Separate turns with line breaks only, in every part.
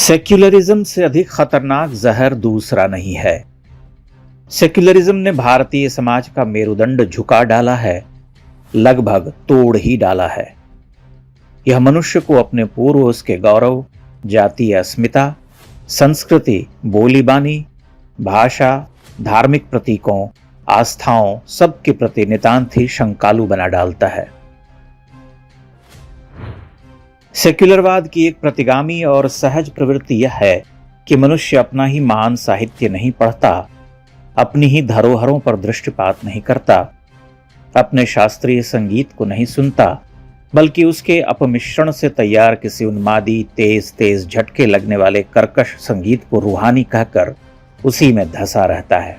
Secularism से अधिक खतरनाक जहर दूसरा नहीं है। सेक्युलरिज्म ने भारतीय समाज का मेरुदंड झुका डाला है, लगभग तोड़ ही डाला है। यह मनुष्य को अपने पूर्वज के गौरव, जातीय अस्मिता, संस्कृति, बोली बानी, भाषा, धार्मिक प्रतीकों, आस्थाओं सबके प्रति नितांत ही शंकालु बना डालता है। सेक्युलरवाद की एक प्रतिगामी और सहज प्रवृत्ति यह है कि मनुष्य अपना ही महान साहित्य नहीं पढ़ता, अपनी ही धरोहरों पर दृष्टिपात नहीं करता, अपने शास्त्रीय संगीत को नहीं सुनता, बल्कि उसके अपमिश्रण से तैयार किसी उन्मादी तेज तेज झटके लगने वाले कर्कश संगीत को रूहानी कहकर उसी में धंसा रहता है।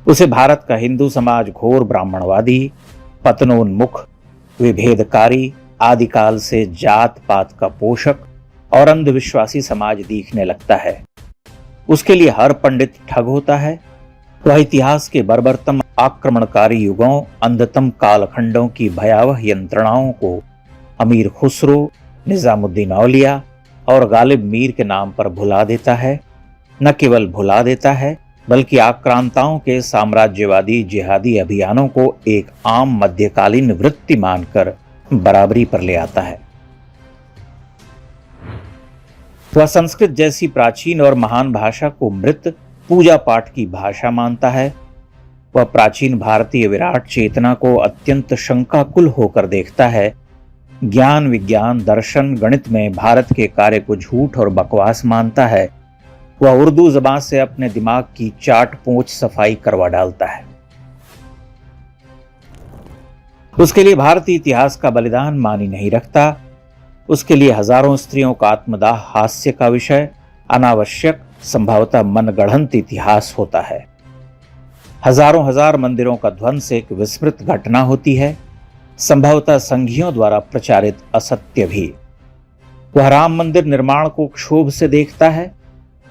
उसे भारत का हिंदू समाज घोर ब्राह्मणवादी, पतनोन्मुख, विभेदकारी, आदिकाल से जात पात का पोषक और अंधविश्वासी समाज दिखने लगता है। उसके लिए हर पंडित ठग होता है। वह इतिहास के बर्बरतम आक्रमणकारी युगों, अंधतम कालखंडों की भयावह यंत्रणाओं को अमीर खुसरो, निजामुद्दीन औलिया और गालिब मीर के नाम पर भुला देता है। न केवल भुला देता है, बल्कि आक्रांताओं के साम्राज्यवादी जिहादी अभियानों को एक आम मध्यकालीन वृत्ति मानकर बराबरी पर ले आता है। वह संस्कृत जैसी प्राचीन और महान भाषा को मृत पूजा पाठ की भाषा मानता है। वह प्राचीन भारतीय विराट चेतना को अत्यंत शंकाकुल होकर देखता है। ज्ञान, विज्ञान, दर्शन, गणित में भारत के कार्य को झूठ और बकवास मानता है। वह उर्दू ज़बान से अपने दिमाग की चाट पोंछ सफाई करवा डालता है। उसके लिए भारतीय इतिहास का बलिदान मानी नहीं रखता। उसके लिए हजारों स्त्रियों का आत्मदाह हास्य का विषय, अनावश्यक, संभवतः मनगढ़ंत इतिहास होता है। हजारों हजार मंदिरों का ध्वंस एक विस्मृत घटना होती है, संभवतः संघियों द्वारा प्रचारित असत्य भी। वह राम मंदिर निर्माण को क्षोभ से देखता है,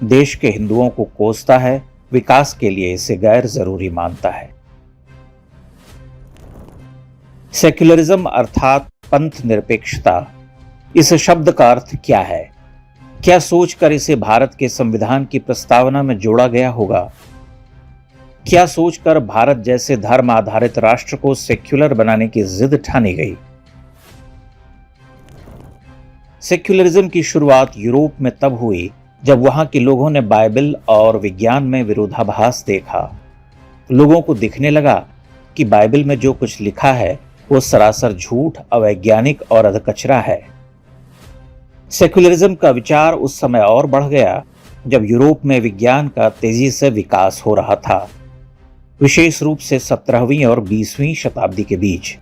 देश के हिंदुओं को कोसता है, विकास के लिए इसे गैर जरूरी मानता है। सेक्युलरिज्म अर्थात पंथ निरपेक्षता, इस शब्द का अर्थ क्या है? क्या सोचकर इसे भारत के संविधान की प्रस्तावना में जोड़ा गया होगा? क्या सोचकर भारत जैसे धर्म आधारित राष्ट्र को सेक्युलर बनाने की जिद ठानी गई? सेक्युलरिज्म की शुरुआत यूरोप में तब हुई जब वहां के लोगों ने बाइबल और विज्ञान में विरोधाभास देखा। लोगों को दिखने लगा कि बाइबल में जो कुछ लिखा है वो सरासर झूठ, अवैज्ञानिक और अधकचरा है। सेक्युलरिज्म का विचार उस समय और बढ़ गया जब यूरोप में विज्ञान का तेजी से विकास हो रहा था, विशेष रूप से 17वीं और 20वीं शताब्दी के बीच।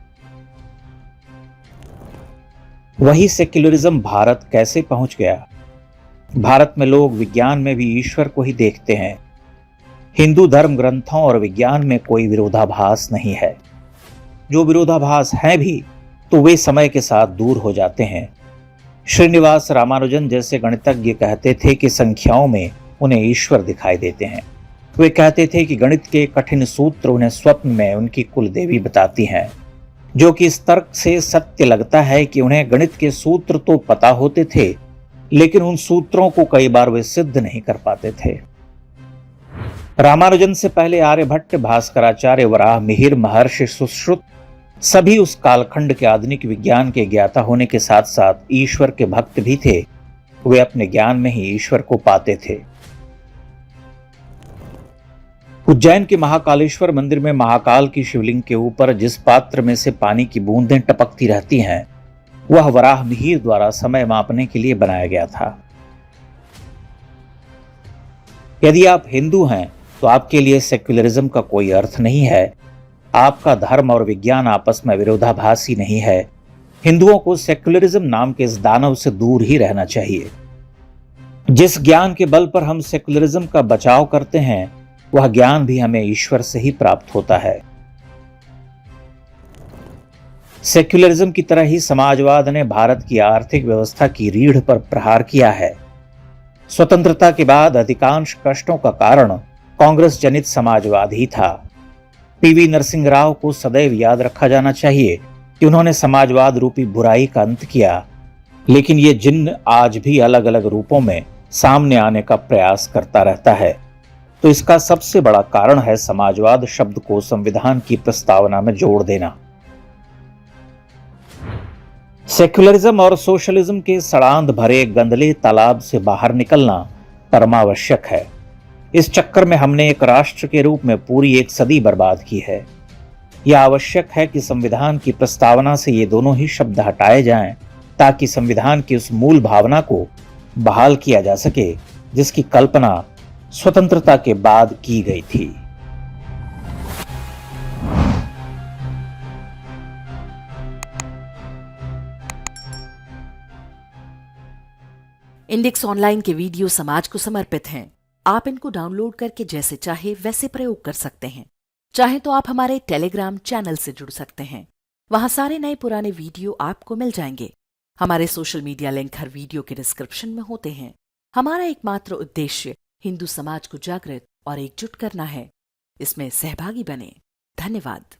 वही सेक्युलरिज्म भारत कैसे पहुंच गया? भारत में लोग विज्ञान में भी ईश्वर को ही देखते हैं। हिंदू धर्म ग्रंथों और विज्ञान में कोई विरोधाभास नहीं है। जो विरोधाभास हैं भी तो वे समय के साथ दूर हो जाते हैं। श्रीनिवास रामानुजन जैसे गणितज्ञ कहते थे कि संख्याओं में उन्हें ईश्वर दिखाई देते हैं। वे कहते थे कि गणित के कठिन सूत्र उन्हें स्वप्न में उनकी कुल देवी बताती हैं, जो कि इस तर्क से सत्य लगता है कि उन्हें गणित के सूत्र तो पता होते थे, लेकिन उन सूत्रों को कई बार वे सिद्ध नहीं कर पाते थे। रामानुजन से पहले आर्यभट्ट, भास्कराचार्य, वराह मिहिर, महर्षि सुश्रुत सभी उस कालखंड के आधुनिक विज्ञान के ज्ञाता होने के साथ साथ ईश्वर के भक्त भी थे। वे अपने ज्ञान में ही ईश्वर को पाते थे। उज्जैन के महाकालेश्वर मंदिर में महाकाल की शिवलिंग के ऊपर जिस पात्र में से पानी की बूंदें टपकती रहती हैं, वह वराह मिहिर द्वारा समय मापने के लिए बनाया गया था। यदि आप हिंदू हैं तो आपके लिए सेक्युलरिज्म का कोई अर्थ नहीं है। आपका धर्म और विज्ञान आपस में विरोधाभासी नहीं है। हिंदुओं को सेक्युलरिज्म नाम के इस दानव से दूर ही रहना चाहिए। जिस ज्ञान के बल पर हम सेक्युलरिज्म का बचाव करते हैं, वह ज्ञान भी हमें ईश्वर से ही प्राप्त होता है। सेक्युलरिज्म की तरह ही समाजवाद ने भारत की आर्थिक व्यवस्था की रीढ़ पर प्रहार किया है। स्वतंत्रता के बाद अधिकांश कष्टों का कारण कांग्रेस जनित समाजवाद ही था। पीवी नरसिंह राव को सदैव याद रखा जाना चाहिए कि उन्होंने समाजवाद रूपी बुराई का अंत किया लेकिन ये जिन्न आज भी अलग अलग रूपों में सामने आने का प्रयास करता रहता है। तो इसका सबसे बड़ा कारण है समाजवाद शब्द को संविधान की प्रस्तावना में जोड़ देना। सेक्युलरिज्म और सोशलिज्म के सड़ांध भरे गंदले तालाब से बाहर निकलना परमावश्यक है। इस चक्कर में हमने एक राष्ट्र के रूप में पूरी एक सदी बर्बाद की है। यह आवश्यक है कि संविधान की प्रस्तावना से ये दोनों ही शब्द हटाए जाएं, ताकि संविधान की उस मूल भावना को बहाल किया जा सके जिसकी कल्पना स्वतंत्रता के बाद की गई थी।
इंडेक्स ऑनलाइन के वीडियो समाज को समर्पित हैं। आप इनको डाउनलोड करके जैसे चाहे वैसे प्रयोग कर सकते हैं। चाहे तो आप हमारे टेलीग्राम चैनल से जुड़ सकते हैं। वहां सारे नए पुराने वीडियो आपको मिल जाएंगे। हमारे सोशल मीडिया लिंक हर वीडियो के डिस्क्रिप्शन में होते हैं। हमारा एकमात्र उद्देश्य हिंदू समाज को जागृत और एकजुट करना है। इसमें सहभागी बने। धन्यवाद।